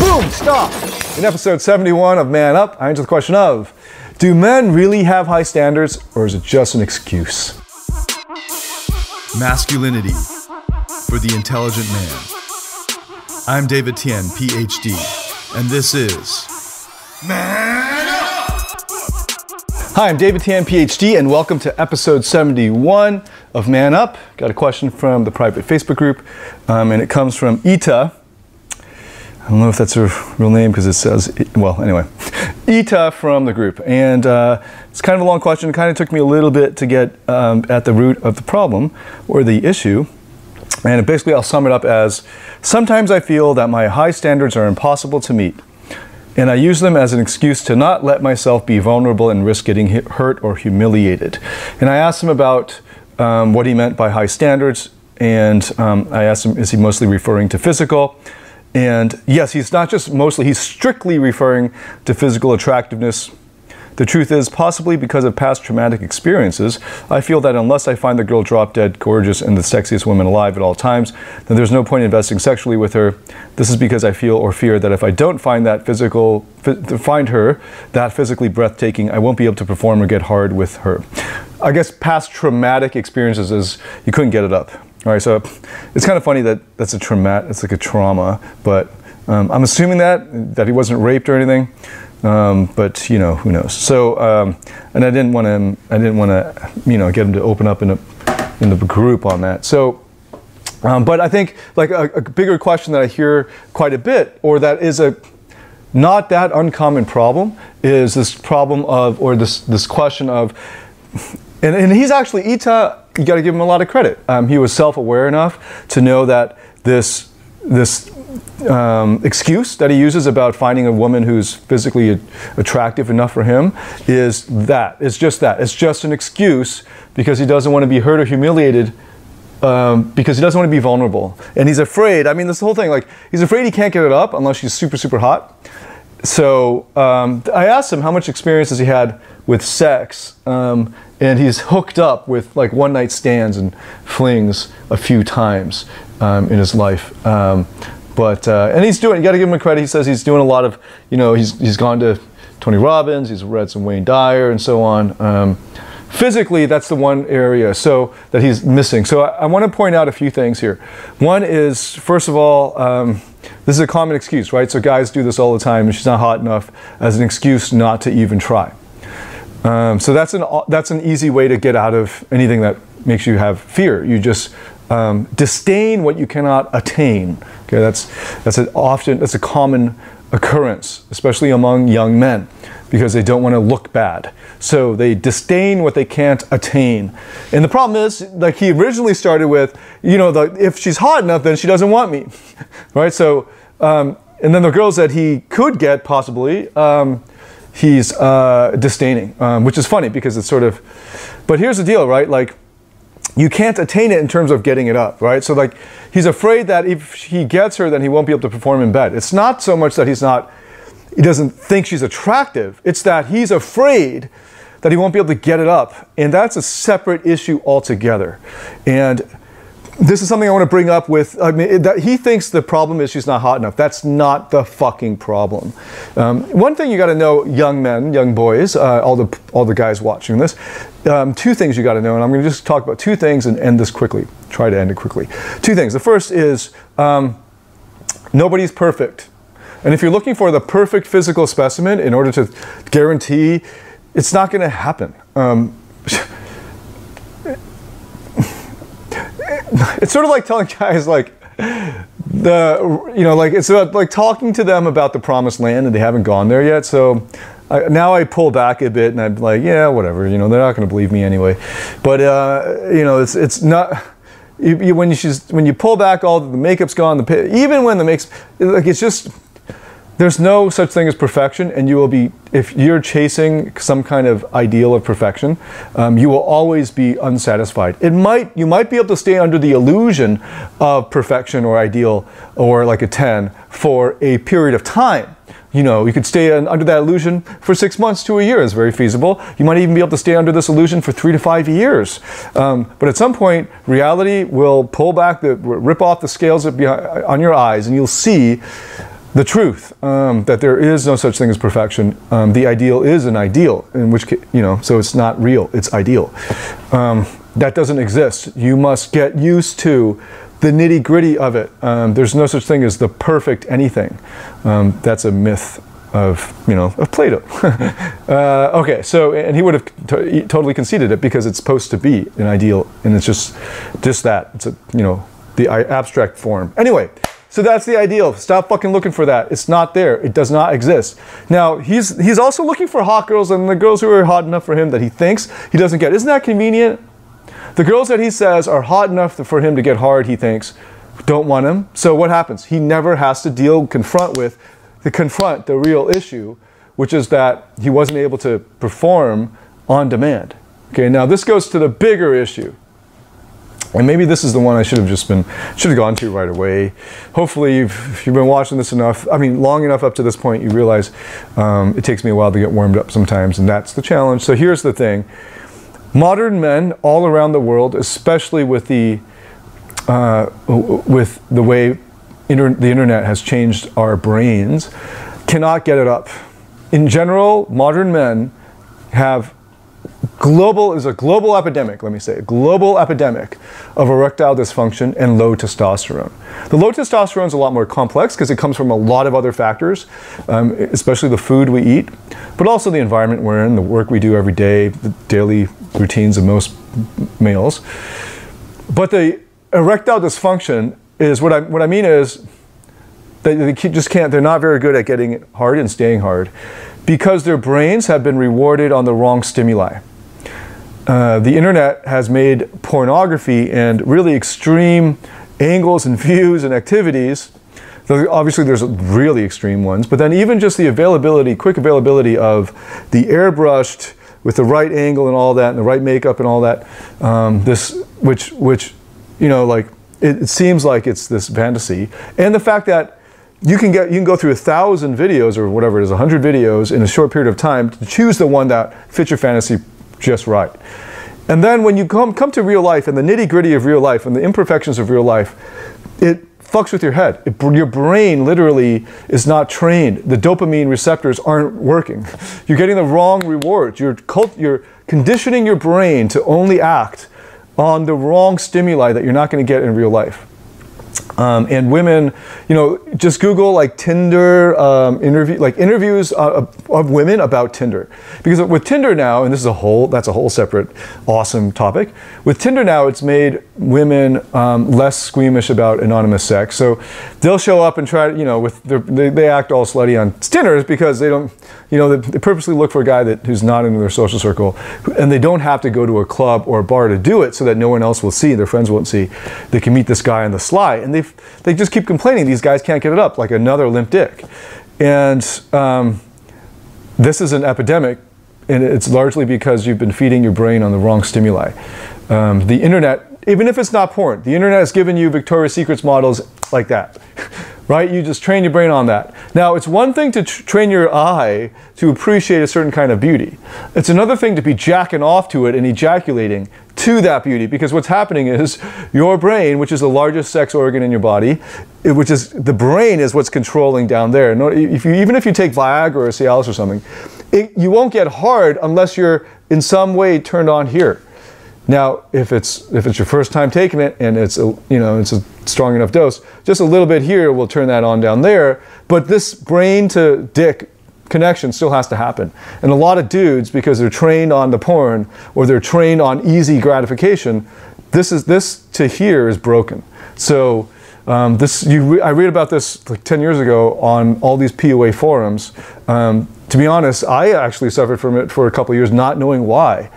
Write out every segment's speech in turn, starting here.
Boom! Stop! In episode 71 of Man Up, I answer the question of, do men really have high standards, or is it just an excuse? Masculinity for the intelligent man. I'm David Tian, Ph.D., and this is Man Up! Hi, I'm David Tian, Ph.D., and welcome to episode 71 of Man Up. Got a question from the private Facebook group, and it comes from Ita. I don't know if that's her real name because it says, well, anyway, Ita from the group. And it's kind of a long question. It kind of took me a little bit to get at the root of the problem or the issue. And basically, I'll sum it up as, sometimes I feel that my high standards are impossible to meet. And I use them as an excuse to not let myself be vulnerable and risk getting hurt or humiliated. And I asked him about what he meant by high standards. And I asked him, is he mostly referring to physical? And yes, he's not just mostly, he's strictly referring to physical attractiveness. The truth is, possibly because of past traumatic experiences, I feel that unless I find the girl drop dead gorgeous and the sexiest woman alive at all times, then there's no point in investing sexually with her. This is because I feel or fear that if I don't find her that physically breathtaking, I won't be able to perform or get hard with her. I guess past traumatic experiences is you couldn't get it up. All right, so it's kind of funny that it's like a trauma, but I'm assuming that he wasn't raped or anything, but you know, who knows. So, and I didn't want to, you know, get him to open up in the group on that. So, but I think like a bigger question that I hear quite a bit, or that is a not that uncommon problem, is this problem of, or this question of, and he's actually, Ita, you got to give him a lot of credit. He was self-aware enough to know that this excuse that he uses about finding a woman who's physically attractive enough for him is just an excuse because he doesn't want to be hurt or humiliated, because he doesn't want to be vulnerable. And he's afraid, I mean, this whole thing, like, he's afraid he can't get it up unless she's super, super hot. So I asked him how much experience has he had with sex, and he's hooked up with like one-night stands and flings a few times in his life. And he's doing, you got to give him a credit. He says he's doing a lot of, you know, he's gone to Tony Robbins, he's read some Wayne Dyer and so on. Physically, that's the one area so that he's missing. So I want to point out a few things here. One is, first of all, this is a common excuse, right? So guys do this all the time, and she's not hot enough as an excuse not to even try. So that's an easy way to get out of anything that makes you have fear. You just disdain what you cannot attain. Okay, that's a common occurrence, especially among young men, because they don't want to look bad. So they disdain what they can't attain. And the problem is, like he originally started with, you know, if she's hot enough, then she doesn't want me, right? So, and then the girls that he could get possibly, he's disdaining, which is funny because it's sort of, but here's the deal, right? Like, you can't attain it in terms of getting it up, right? So like, he's afraid that if he gets her, then he won't be able to perform in bed. It's not so much that he doesn't think she's attractive. It's that he's afraid that he won't be able to get it up. And that's a separate issue altogether. And this is something I want to bring up with, I mean, that he thinks the problem is she's not hot enough. That's not the fucking problem. One thing you got to know, young men, young boys, all the guys watching this, two things you got to know, and I'm going to just talk about two things and end this quickly. Try to end it quickly. Two things. The first is nobody's perfect. And if you're looking for the perfect physical specimen in order to guarantee, it's not going to happen. It's sort of like telling guys like it's about like talking to them about the promised land and they haven't gone there yet. So now I pull back a bit and I'm like, yeah, whatever, you know, they're not going to believe me anyway. But you know, it's not when you pull back, all the makeup's gone, even when the makeup's like, it's just, there's no such thing as perfection, and you will be, if you're chasing some kind of ideal of perfection, you will always be unsatisfied. You might be able to stay under the illusion of perfection or ideal or like a 10 for a period of time. You know, you could stay under that illusion for 6 months to a year. It's very feasible. You might even be able to stay under this illusion for 3 to 5 years. But at some point, reality will rip off the scales on your eyes, and you'll see the truth, that there is no such thing as perfection. The ideal is an ideal, in which, so it's not real, it's ideal. That doesn't exist. You must get used to the nitty-gritty of it. There's no such thing as the perfect anything. That's a myth of Plato. Okay, so, and he would have totally conceded it because it's supposed to be an ideal, and it's just that. It's the abstract form. Anyway, so that's the ideal. Stop fucking looking for that. It's not there. It does not exist. Now, he's also looking for hot girls, and the girls who are hot enough for him that he thinks he doesn't get. Isn't that convenient? The girls that he says are hot enough for him to get hard, he thinks, don't want him. So what happens? He never has to confront the real issue, which is that he wasn't able to perform on demand. Okay, now this goes to the bigger issue. And maybe this is the one I should have gone to right away. Hopefully, if you've been watching this long enough up to this point, you realize it takes me a while to get warmed up sometimes, and that's the challenge. So here's the thing. Modern men all around the world, especially with the way the internet has changed our brains, cannot get it up. In general, modern men have a global epidemic, let me say, a global epidemic of erectile dysfunction and low testosterone. The low testosterone is a lot more complex because it comes from a lot of other factors, especially the food we eat, but also the environment we're in, the work we do every day, the daily routines of most males. But the erectile dysfunction is, what I mean is, they're not very good at getting hard and staying hard because their brains have been rewarded on the wrong stimuli. The internet has made pornography and really extreme angles and views and activities. Obviously there's really extreme ones, but then even just the quick availability of the airbrushed with the right angle and all that, and the right makeup and all that, it seems like it's this fantasy. And the fact that you can go through 1,000 videos or whatever it is, 100 videos in a short period of time to choose the one that fits your fantasy just right. And then when you come to real life and the nitty-gritty of real life and the imperfections of real life, it fucks with your head. Your brain literally is not trained. The dopamine receptors aren't working. You're getting the wrong rewards. You're conditioning your brain to only act on the wrong stimuli that you're not going to get in real life. And women, just Google like Tinder interviews of women about Tinder, because with Tinder now, and that's a whole separate awesome topic. With Tinder now, it's made women less squeamish about anonymous sex. So they'll show up and try, they act all slutty on Tinder because they don't, they purposely look for a guy who's not in their social circle, and they don't have to go to a club or a bar to do it so that no one else will see, their friends won't see. They can meet this guy on the sly, and they just keep complaining these guys can't get it up, like another limp dick. And this is an epidemic, and it's largely because you've been feeding your brain on the wrong stimuli. The internet, even if it's not porn, the internet has given you Victoria's Secrets models like that, right? You just train your brain on that. Now, it's one thing to train your eye to appreciate a certain kind of beauty. It's another thing to be jacking off to it and ejaculating to that beauty, because what's happening is your brain, which is the largest sex organ in your body, the brain is what's controlling down there. Even if you take Viagra or Cialis or something, you won't get hard unless you're in some way turned on here. Now, if it's your first time taking it and it's a strong enough dose, just a little bit here will turn that on down there. But this brain to dick connection still has to happen. And a lot of dudes, because they're trained on the porn or they're trained on easy gratification, this to here is broken. So I read about this like 10 years ago on all these POA forums. To be honest, I actually suffered from it for a couple of years, not knowing why,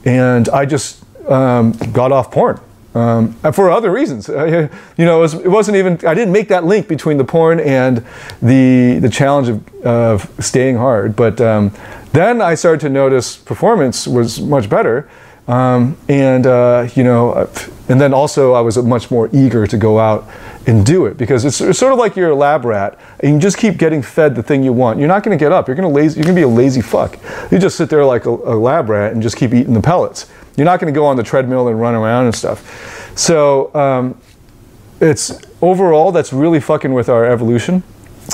and I just got off porn for other reasons. It wasn't even, I didn't make that link between the porn and the challenge of staying hard. But then I started to notice performance was much better, and then also I was much more eager to go out and do it, because it's sort of like you're a lab rat and you just keep getting fed the thing you want. You're not going to get up. You're going to be a lazy fuck. You just sit there like a lab rat and just keep eating the pellets. You're not going to go on the treadmill and run around and stuff. So it's overall, that's really fucking with our evolution.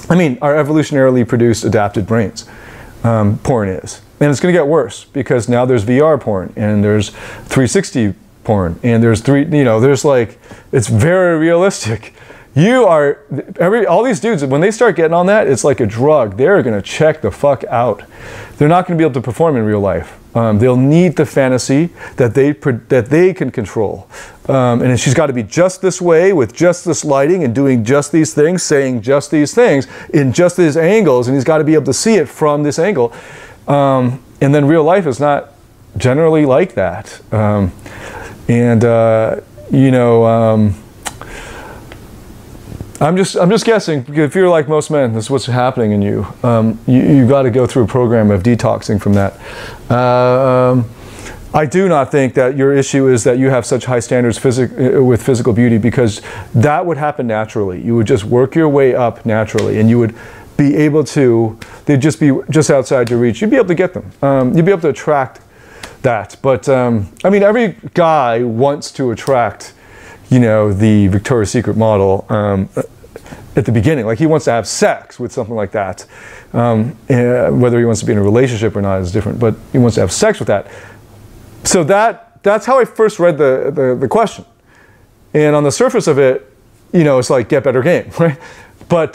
I mean, our evolutionarily produced adapted brains. Porn is. And it's going to get worse because now there's VR porn and there's 360 porn and there's there's like, it's very realistic. All these dudes, when they start getting on that, it's like a drug. They're going to check the fuck out. They're not going to be able to perform in real life. They'll need the fantasy that they can control. And she's got to be just this way with just this lighting and doing just these things, saying just these things in just these angles. And he's got to be able to see it from this angle. And then real life is not generally like that. I'm just guessing, because if you're like most men, this is what's happening in you. You've got to go through a program of detoxing from that. I do not think that your issue is that you have such high standards with physical beauty, because that would happen naturally. You would just work your way up naturally, and you would be able to, they'd just be just outside your reach. You'd be able to get them. You'd be able to attract that. But, I mean, every guy wants to attract, the Victoria's Secret model at the beginning. Like, he wants to have sex with something like that. Whether he wants to be in a relationship or not is different, but he wants to have sex with that. So that's how I first read the question. And on the surface of it, it's like, get better game, right? But,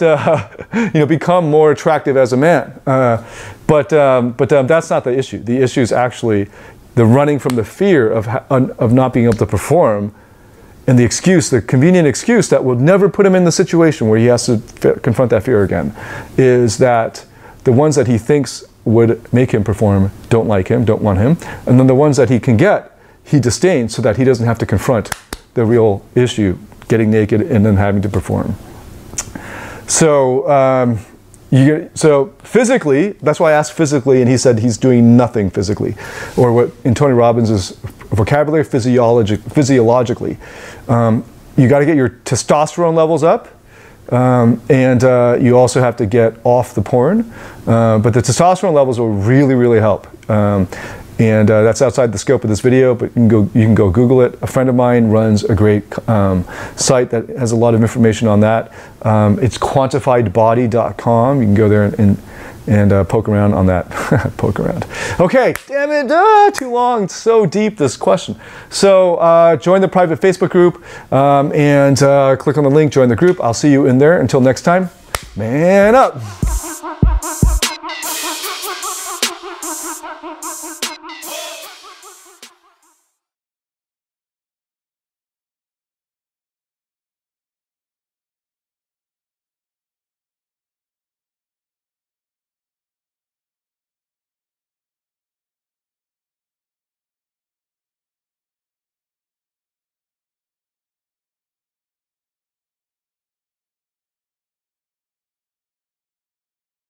become more attractive as a man. But that's not the issue. The issue is actually the running from the fear of not being able to perform, and the convenient excuse that will never put him in the situation where he has to confront that fear again, is that the ones that he thinks would make him perform don't like him, don't want him, and then the ones that he can get, he disdains so that he doesn't have to confront the real issue, getting naked and then having to perform. So, so physically, that's why I asked physically, and he said he's doing nothing physically, or what in Tony Robbins' vocabulary, physiologically. You got to get your testosterone levels up, and you also have to get off the porn. But the testosterone levels will really, really help. And that's outside the scope of this video, but you can go Google it. A friend of mine runs a great site that has a lot of information on that. It's quantifiedbody.com. You can go there and poke around on that. Poke around. Okay, damn it, too long, so deep, this question. So join the private Facebook group and click on the link, join the group. I'll see you in there. Until next time, man up.